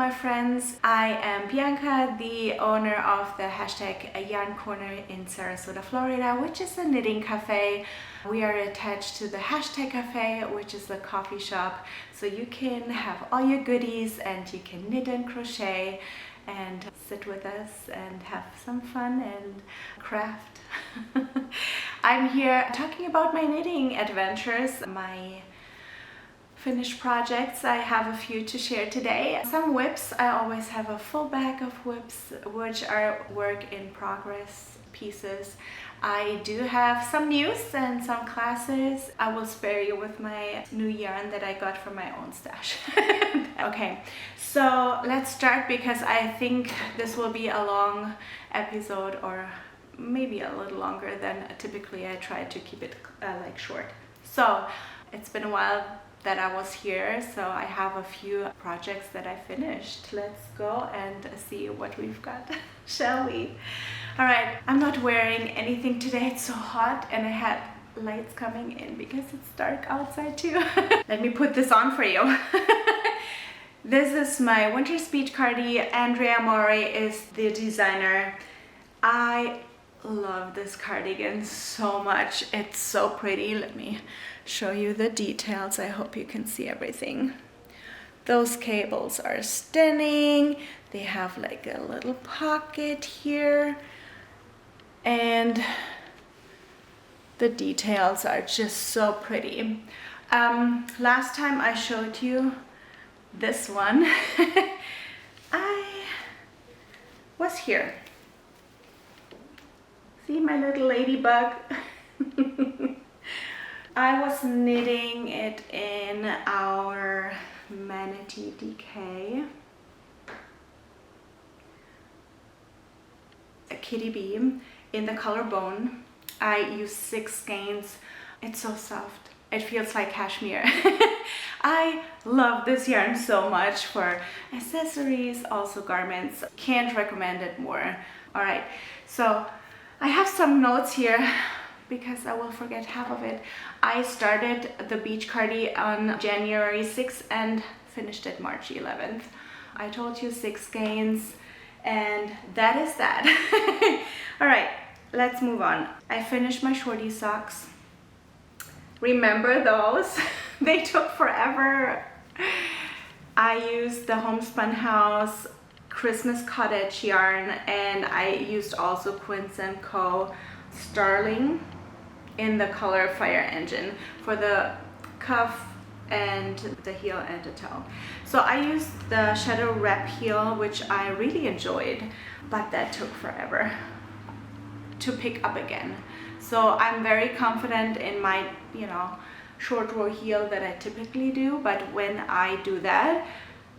my friends. I am Bianca, the owner of the hashtag Yarn Corner in Sarasota, Florida, which is a knitting cafe. We are attached to the hashtag cafe, which is the coffee shop, so you can have all your goodies and you can knit and crochet and sit with us and have some fun and craft. I'm here talking about my knitting adventures, my finished projects. I have a few to share today. Some whips. I always have a full bag of whips, which are work in progress pieces. I do have some news and some classes. I will spare you with my new yarn that I got from my own stash. Okay, so let's start because I think this will be a long episode, or maybe a little longer than typically. I try to keep it like short. So it's been a while that I was here, so I have a few projects that I finished. Let's go and see what we've got, shall we? All right, I'm not wearing anything today. It's so hot and I had lights coming in because it's dark outside too. Let me put this on for you. This is my winter speech Cardi. Andrea Mori is the designer. I love this cardigan so much. It's so pretty. Let me show you the details. I hope you can see everything. Those cables are stunning. They have like a little pocket here, and the details are just so pretty. Last time I showed you this one, I was here. See my little ladybug? I was knitting it in our Manatee DK, a KittyBea in the color Bone. I use 6 skeins. It's so soft. It feels like cashmere. I love this yarn so much for accessories, also garments. Can't recommend it more. All right, so I have some notes here because I will forget half of it. I started the beach cardi on January 6th and finished it March 11th. I told you 6 skeins, and that is that. All right, let's move on. I finished my Shorty socks. Remember those? They took forever. I used the Homespun House Christmas Cottage yarn, and I used also Quince & Co. Starling in the color Fire Engine for the cuff and the heel and the toe. So I used the Shadow Wrap heel, which I really enjoyed, but that took forever to pick up again. So I'm very confident in my, short row heel that I typically do, but when I do that,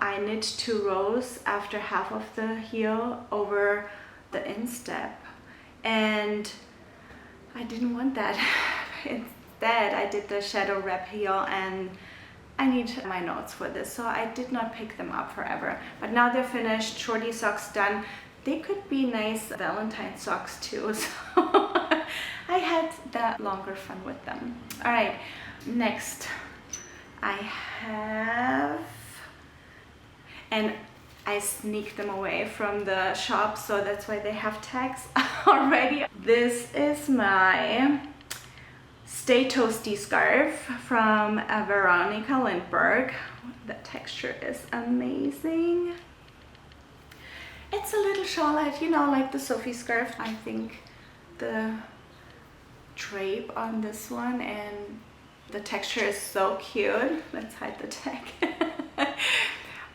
I knit 2 rows after half of the heel over the instep, and I didn't want that. Instead, I did the Shadow Wrap heel, and I need my notes for this, so I did not pick them up forever. But now they're finished. Shorty socks done. They could be nice Valentine socks too, so I had the longer fun with them. All right, next I have, and I sneaked them away from the shop, so that's why they have tags already. This is my Stay Toasty scarf from Veronika Lindberg. The texture is amazing. It's a little shawlette, like the Sophie scarf. I think the drape on this one and the texture is so cute. Let's hide the tag.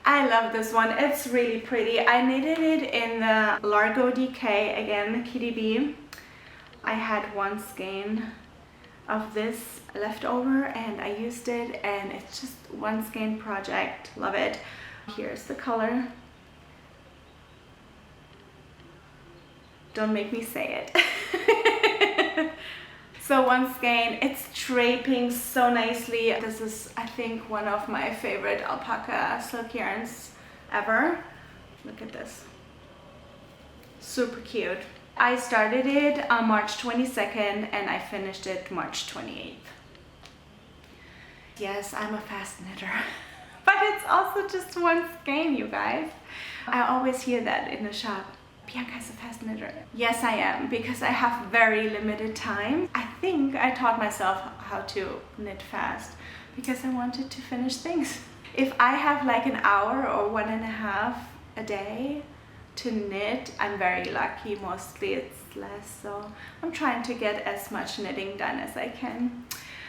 I love this one. It's really pretty. I knitted it in the Largo DK, again, KittyBea. I had 1 skein of this left over and I used it, and it's just 1 skein project. Love it. Here's the color. Don't make me say it. So 1 skein, it's draping so nicely. This is, I think, one of my favorite alpaca silk yarns ever. Look at this. Super cute. I started it on March 22nd and I finished it March 28th. Yes, I'm a fast knitter. But it's also just one skein, you guys. I always hear that in the shop. Bianca is a fast knitter. Yes, I am, because I have very limited time. I think I taught myself how to knit fast because I wanted to finish things. If I have like an hour or 1.5 a day to knit, I'm very lucky. Mostly it's less, so I'm trying to get as much knitting done as I can.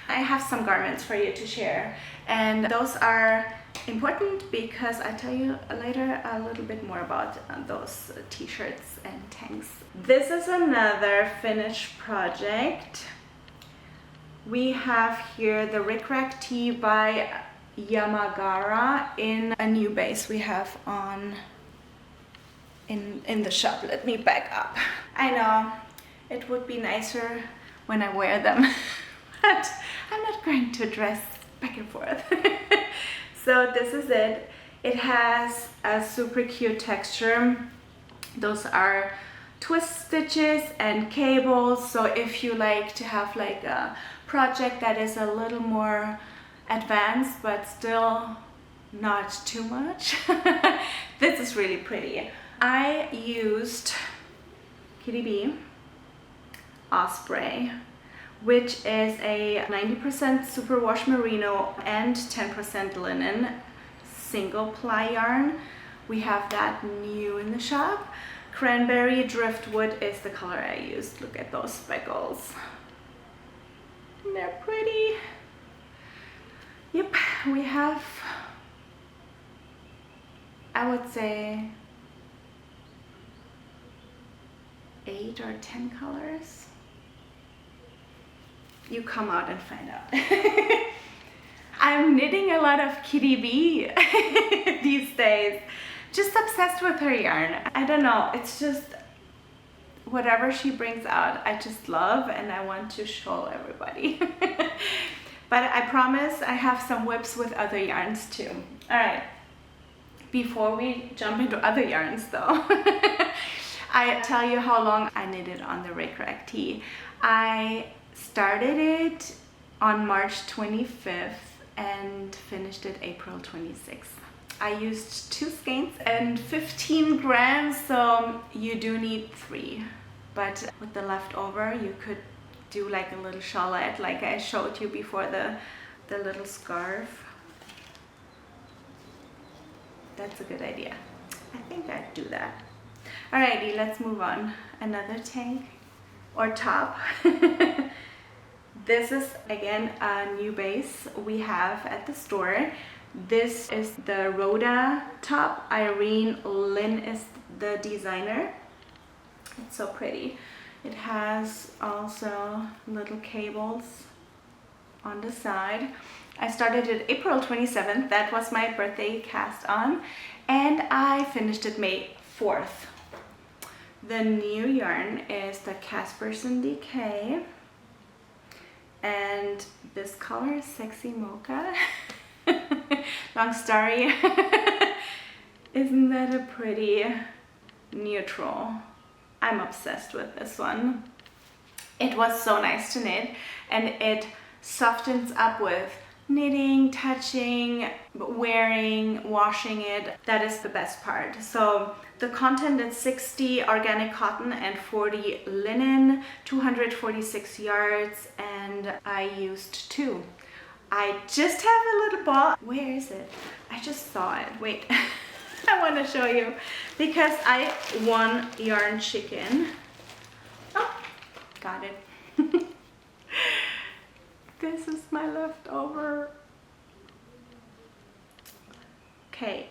I have some garments for you to share, and those are important because I'll tell you later a little bit more about those t-shirts and tanks. This is another finished project. We have here the Rick Rack tee by Yamagara in a new base we have on in the shop. Let me back up. I know it would be nicer when I wear them, but I'm not going to dress back and forth. So this is it. It has a super cute texture. Those are twist stitches and cables. So if you like to have like a project that is a little more advanced but still not too much, this is really pretty. I used KittyBea Osprey, which is a 90% superwash merino and 10% linen single ply yarn. We have that new in the shop. Cranberry driftwood is the color I used. Look at those speckles. They're pretty. Yep, we have, I would say, 8 or 10 colors. You come out and find out. I'm knitting a lot of KittyBea these days. Just obsessed with her yarn. I don't know, it's just whatever she brings out, I just love and I want to show everybody. But I promise I have some whips with other yarns too. All right, before we jump into other yarns though, I tell you how long I knitted on the Rick Rack tee. I started it on March 25th and finished it April 26th. I used 2 skeins and 15 grams, so you do need 3. But with the leftover, you could do like a little shawlette, like I showed you before, the little scarf. That's a good idea. I think I'd do that. Alrighty, let's move on. Another tank or top. This is again a new base we have at the store. This is the Rota top. Irene Lynn is the designer. It's so pretty. It has also little cables on the side. I started it April 27th. That was my birthday cast on, and I finished it May 4th. The new yarn is the Casperson DK, and this color is Sexy Mocha. Long story. Isn't that a pretty neutral? I'm obsessed with this one. It was so nice to knit, and it softens up with knitting, touching, wearing, washing it. That is the best part. So the content is 60 organic cotton and 40 linen, 246 yards, and I used 2. I just have a little ball. Where is it? I just saw it. Wait. I want to show you because I won Yarn Chicken. Oh, got it. This is my leftover. Okay,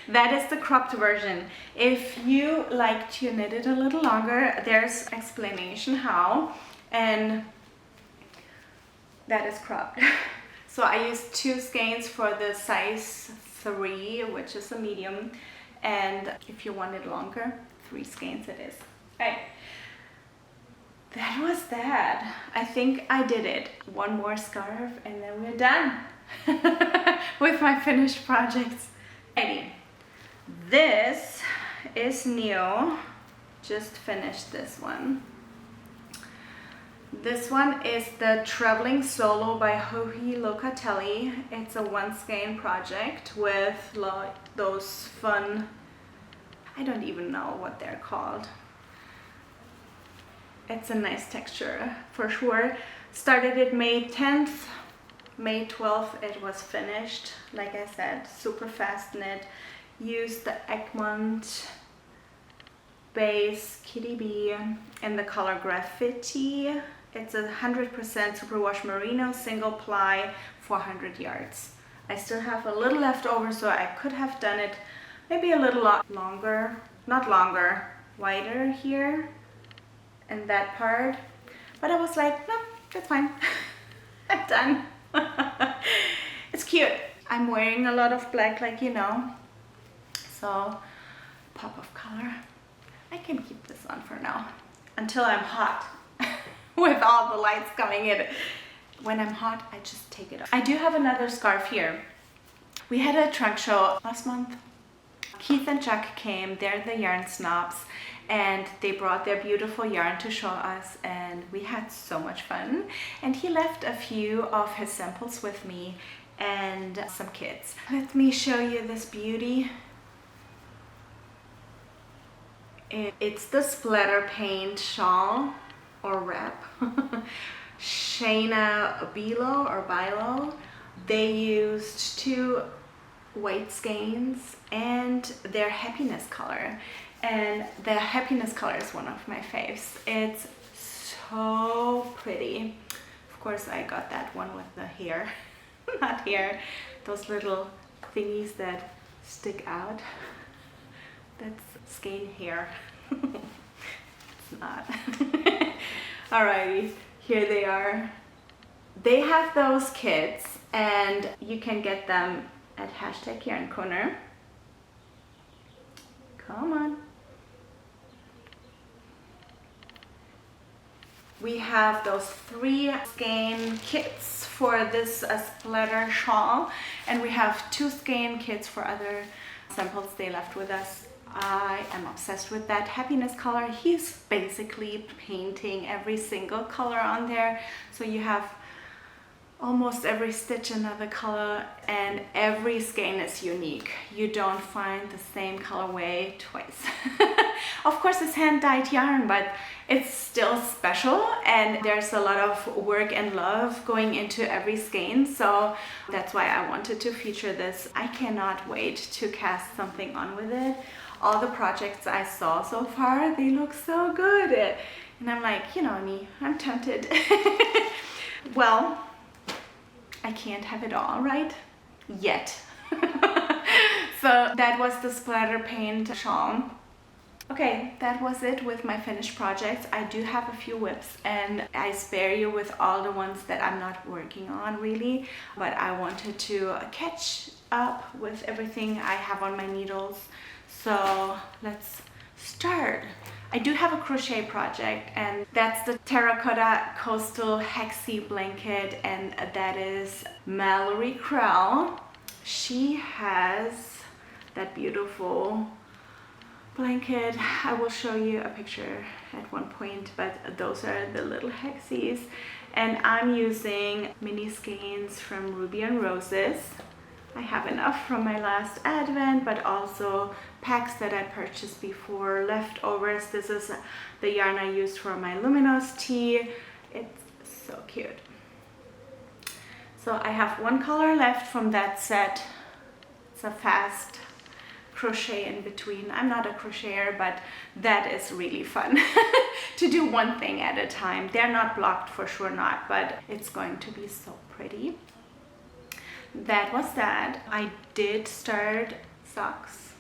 that is the cropped version. If you like to knit it a little longer, there's explanation how, and that is cropped. So I used 2 skeins for the size 3, which is a medium, and if you want it longer, 3 skeins it is. Right. That was that. I think I did it. One more scarf and then we're done with my finished projects. Alrighty. This is new. Just finished this one. This one is the Traveling Solo by Locatelli. It's a one skein project with like those fun, I don't even know what they're called. It's a nice texture for sure. Started it May 10th. May 12th it was finished. Like I said, super fast knit. Used the Egmont base KittyBea in the color Graffiti. It's a 100% superwash merino single ply, 400 yards. I still have a little left over, so I could have done it maybe a little longer, not longer, wider here in that part. But I was like, no, that's fine. I'm done. It's cute. I'm wearing a lot of black, like you know, so pop of color. I can keep this on for now until I'm hot with all the lights coming in. When I'm hot, I just take it off. I do have another scarf here. We had a trunk show last month. Keith and Chuck came, they're the yarn snobs, and they brought their beautiful yarn to show us, and we had so much fun. And he left a few of his samples with me and some kits. Let me show you this beauty. It's the splatter paint shawl or wrap. Shayna Bilo. They used 2 white skeins and their happiness color. And the happiness color is one of my faves. It's so pretty. Of course, I got that one with the hair, not hair, those little thingies that stick out. That's skein hair. It's not. Alrighty, here they are. They have those kits and you can get them at #YarnCorner. Come on. We have those 3 skein kits for this splatter shawl, and we have 2 skein kits for other samples they left with us. I am obsessed with that happiness color. He's basically painting every single color on there, so you have almost every stitch another color, and every skein is unique. You don't find the same colorway twice. Of course, it's hand-dyed yarn, but it's still special, and there's a lot of work and love going into every skein, so that's why I wanted to feature this. I cannot wait to cast something on with it. All the projects I saw so far, they look so good, and I'm like, you know me, I'm tempted. Well, I can't have it all, right? Yet. So that was the splatter paint shawl. Okay, that was it with my finished projects. I do have a few whips, and I spare you with all the ones that I'm not working on really, but I wanted to catch up with everything I have on my needles. So let's start. I do have a crochet project, and that's the Terracotta Coastal Hexie blanket, and that is Mallory Krall. She has that beautiful blanket. I will show you a picture at one point, but those are the little Hexies, and I'm using mini skeins from Ruby and Roses. I have enough from my last advent, but also packs that I purchased before, leftovers. This is the yarn I used for my luminous tee. It's so cute. So I have 1 color left from that set. It's a fast crochet in between. I'm not a crocheter, but that is really fun to do one thing at a time. They're not blocked, for sure not, but it's going to be so pretty. That was that. I did start socks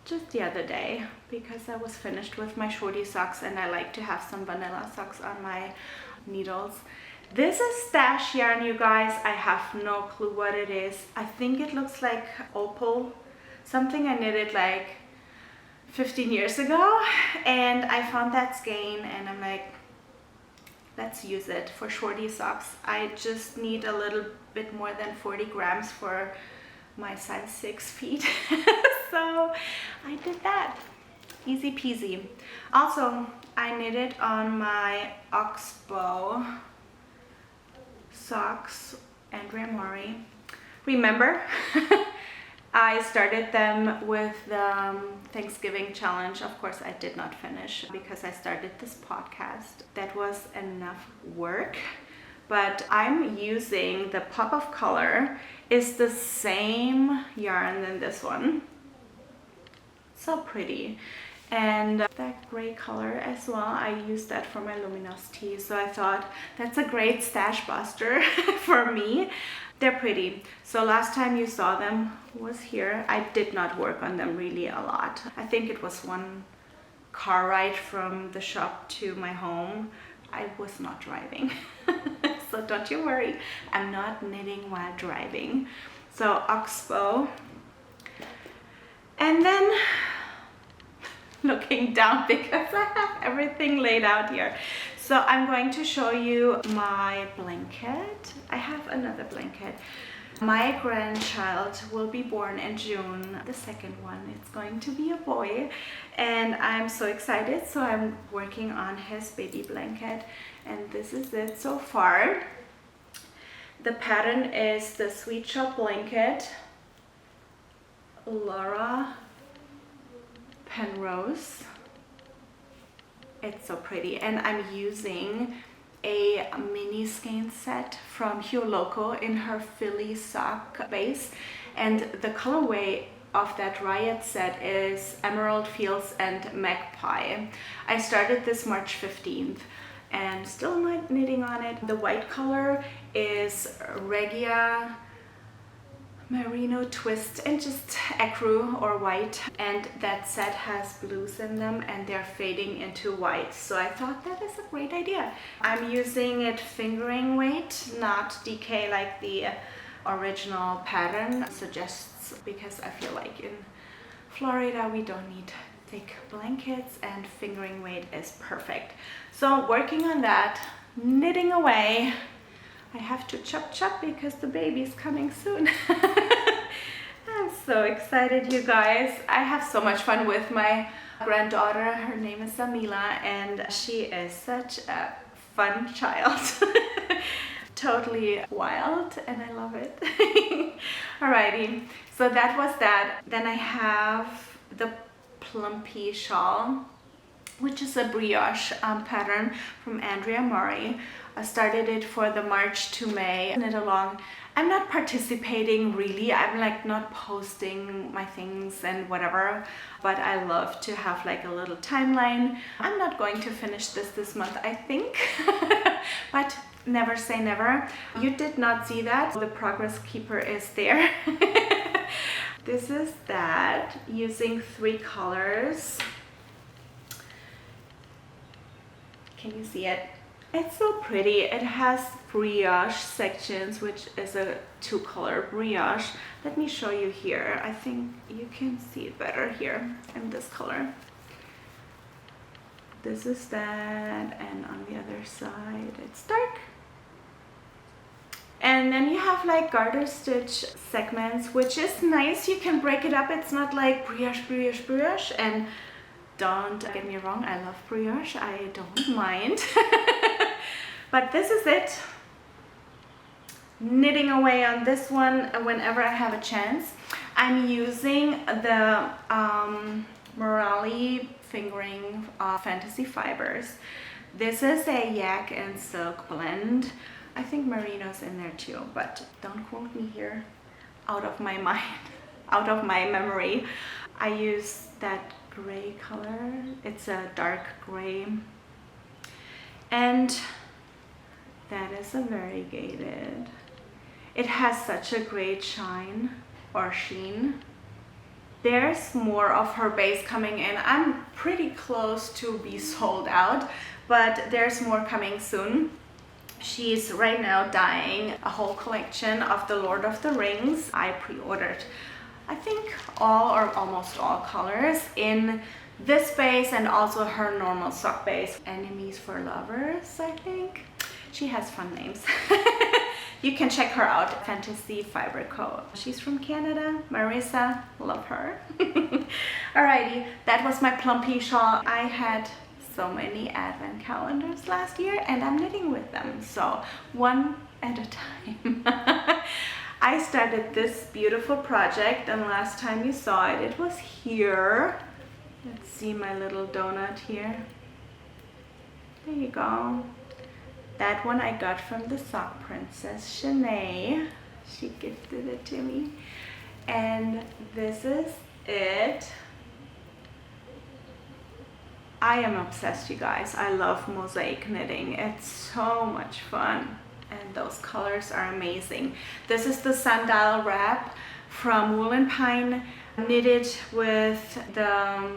just the other day because I was finished with my Shorty socks, and I like to have some vanilla socks on my needles. This is stash yarn, you guys. I have no clue what it is. I think it looks like opal, something I knitted like 15 years ago, and I found that skein and I'm like, let's use it for Shorty socks. I just need a little bit more than 40 grams for my size 6 feet. So I did that. Easy peasy. Also, I knitted on my oxbow socks, Andrea Mori. Remember, I started them with the Thanksgiving challenge. Of course, I did not finish because I started this podcast. That was enough work. But I'm using the Pop of Color. It's the same yarn than this one. So pretty. And that gray color as well, I used that for my luminosity. So I thought that's a great stash buster for me. They're pretty. So last time you saw them was here. I did not work on them really a lot. I think it was one car ride from the shop to my home. I was not driving. So don't you worry, I'm not knitting while driving. So oxbow. And then looking down because I have everything laid out here. So I'm going to show you my blanket. I have another blanket. My grandchild will be born in June, the second one. It's going to be a boy and I'm so excited. So I'm working on his baby blanket and this is it so far. The pattern is the Sweet Shop blanket, Laura Penrose. It's so pretty and I'm using a mini skein set from Hue Loco in her Philly sock base, and the colorway of that riot set is Emerald Fields and Magpie. I started this March 15th and still not knitting on it. The white color is Regia Merino Twist and just ecru or white, and that set has blues in them and they're fading into white, so I thought that is a great idea. I'm using it fingering weight, not DK like the original pattern suggests, because I feel like in Florida we don't need thick blankets and fingering weight is perfect. So working on that, knitting away. I have to chop because the baby's coming soon. I'm so excited, you guys. I have so much fun with my granddaughter. Her name is Samila and she is such a fun child. Totally wild and I love it. Alrighty, so that was that. Then I have the Plumpy Shawl, which is a brioche pattern from Andrea Mori. I started it for the March to May knit along. I'm not participating really. I'm like not posting my things and whatever, but I love to have like a little timeline. I'm not going to finish this month, I think, but never say never. You did not see that. The progress keeper is there. This is that using 3 colors. Can you see it? It's so pretty. It has brioche sections, which is a 2-color brioche. Let me show you here. I think you can see it better here in this color. This is that, and on the other side it's dark. And then you have like garter stitch segments, which is nice. You can break it up. It's not like brioche, brioche, brioche. And don't get me wrong, I love brioche. I don't mind. But this is it. Knitting away on this one whenever I have a chance. I'm using the Morali fingering Fantasy Fibers. This is a yak and silk blend. I think merino's in there too, but don't quote me here. Out of my mind, out of my memory. I use that gray color. It's a dark gray. And that is a variegated. It has such a great shine or sheen. There's more of her base coming in. I'm pretty close to be sold out, but there's more coming soon. She's right now dyeing a whole collection of the Lord of the Rings. I pre-ordered, I think, all or almost all colors in this base and also her normal sock base. Enemies for Lovers, I think. She has fun names. you can check her out, Fantasy Fiber Co. She's from Canada. Marissa, love her. Alrighty, that was my Plumpy Shawl. I had so many advent calendars last year and I'm knitting with them, so one at a time. I started this beautiful project, and last time you saw it, it was here. Let's see my little donut here. There you go. That one I got from the Sock Princess, Shanae. She gifted it to me. And this is it. I am obsessed, you guys. I love mosaic knitting. It's so much fun. And those colors are amazing. This is the Sundial Wrap from Wool and Pine, knitted with the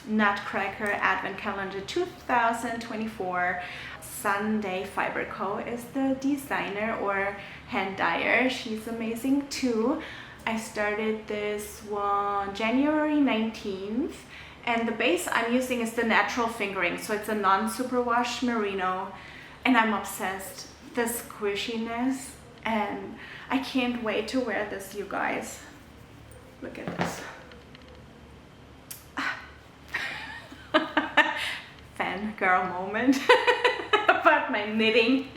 Nutcracker Advent Calendar 2024. Sunday Fiber Co. is the designer or hand dyer. She's amazing too. I started this one January 19th, and the base I'm using is the natural fingering, so it's a non-superwash merino, and I'm obsessed. The squishiness, and I can't wait to wear this, you guys. Look at this. Fangirl moment about my knitting.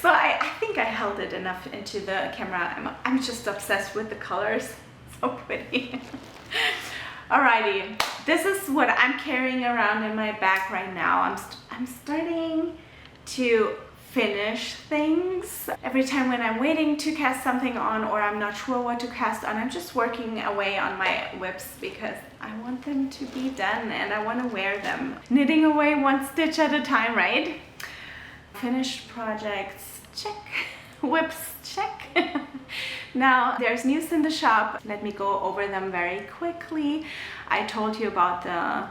So I think I held it enough into the camera. I'm just obsessed with the colors. So pretty. Alrighty, this is what I'm carrying around in my bag right now. I'm starting to finish things. Every time when I'm waiting to cast something on, or I'm not sure what to cast on, I'm just working away on my whips because I want them to be done and I want to wear them. Knitting away one stitch at a time, right? Finished projects, check. Whips, check. Now there's news in the shop. Let me go over them very quickly. I told you about the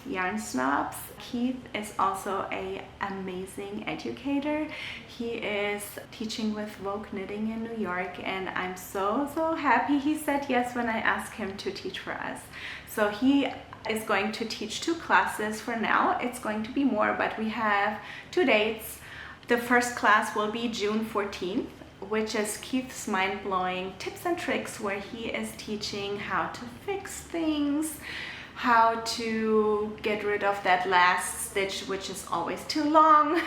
yarn snobs. Keith is also an amazing educator. He is teaching with Vogue Knitting in New York, and I'm so happy he said yes when I asked him to teach for us. So he is going to teach 2 classes for now. It's going to be more, but we have 2 dates. The first class will be June 14th, which is Keith's mind-blowing tips and tricks, where he is teaching how to fix things, how to get rid of that last stitch, which is always too long,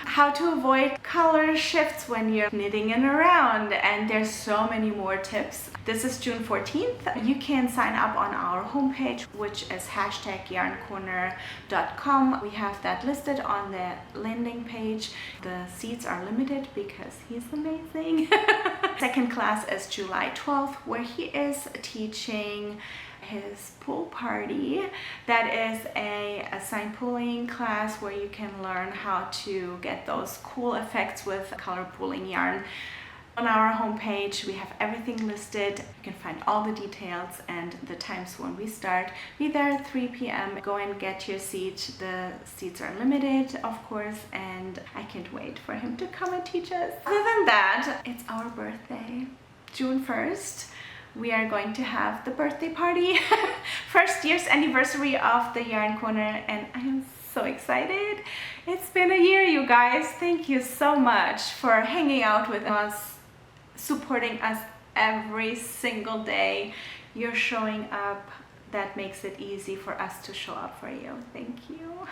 how to avoid color shifts when you're knitting in around, and there's so many more tips. This is June 14th. You can sign up on our homepage, which is #yarncorner.com. We have that listed on the landing page. The seats are limited because he's amazing. Second class is July 12th, where he is teaching his pool party. That is a sign pulling class where you can learn how to get those cool effects with color pooling yarn. On our homepage we have everything listed. You can find all the details and the times when we start. Be there at 3 p.m. Go and get your seat. The seats are limited, of course, and I can't wait for him to come and teach us. Other than that, it's our birthday, June 1st. We are going to have the birthday party. First year's anniversary of the Yarn Corner, and I am so excited. It's been a year, you guys. Thank you so much for hanging out with us, supporting us every single day. You're showing up. That makes it easy for us to show up for you. Thank you.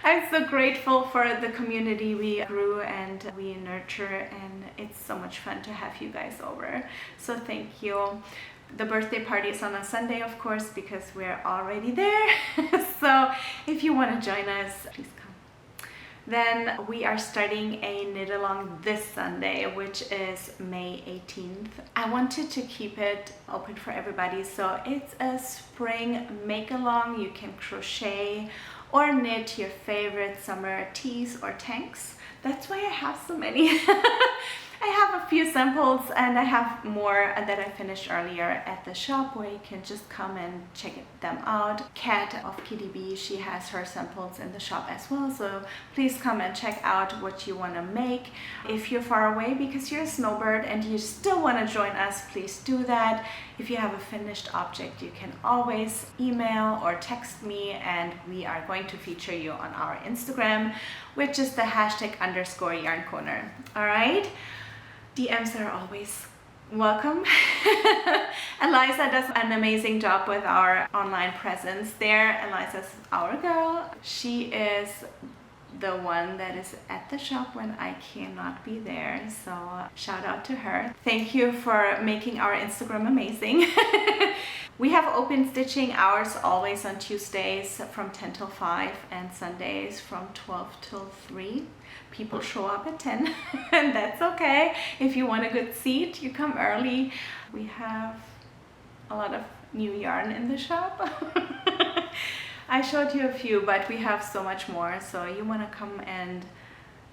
I'm so grateful for the community we grew and we nurture, and it's so much fun to have you guys over. So thank you. The birthday party is on a Sunday, of course, because we're already there. So if you want to join us, please come. Then we are starting a knit along this Sunday, which is May 18th. I wanted to keep it open for everybody, so it's a spring make along. You can crochet or knit your favorite summer tees or tanks. That's why I have so many. I have a few samples and I have more that I finished earlier at the shop where you can just come and check them out. Kat of KittyBea, she has her samples in the shop as well, so please come and check out what you want to make. If you're far away because you're a snowbird and you still want to join us, please do that. If you have a finished object, you can always email or text me and we are going to feature you on our Instagram, which is the #_yarncorner. All right? DMs are always welcome. Eliza does an amazing job with our online presence there. Eliza's our girl. She is the one that is at the shop when I cannot be there, so shout out to her. Thank you for making our Instagram amazing. We have open stitching hours always on Tuesdays from 10 till 5 and Sundays from 12 till 3. People show up at 10 and that's okay. If you want a good seat, you come early. We have a lot of new yarn in the shop. I showed you a few, but we have so much more, so you want to come and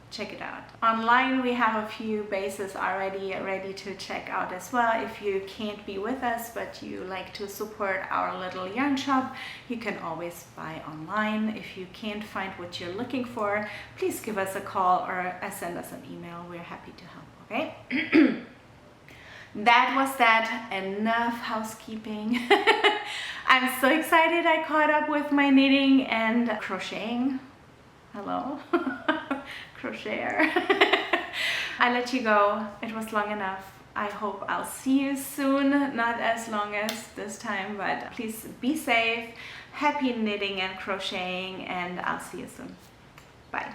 check it out. Online we have a few bases already ready to check out as well. If you can't be with us but you like to support our little yarn shop, you can always buy online. If you can't find what you're looking for, please give us a call or send us an email. We're happy to help, okay? That was that. Enough housekeeping. I'm so excited I caught up with my knitting and crocheting. Hello. Crocheter. I let you go. It was long enough. I hope I'll see you soon. Not as long as this time, but please be safe. Happy knitting and crocheting, and I'll see you soon. Bye.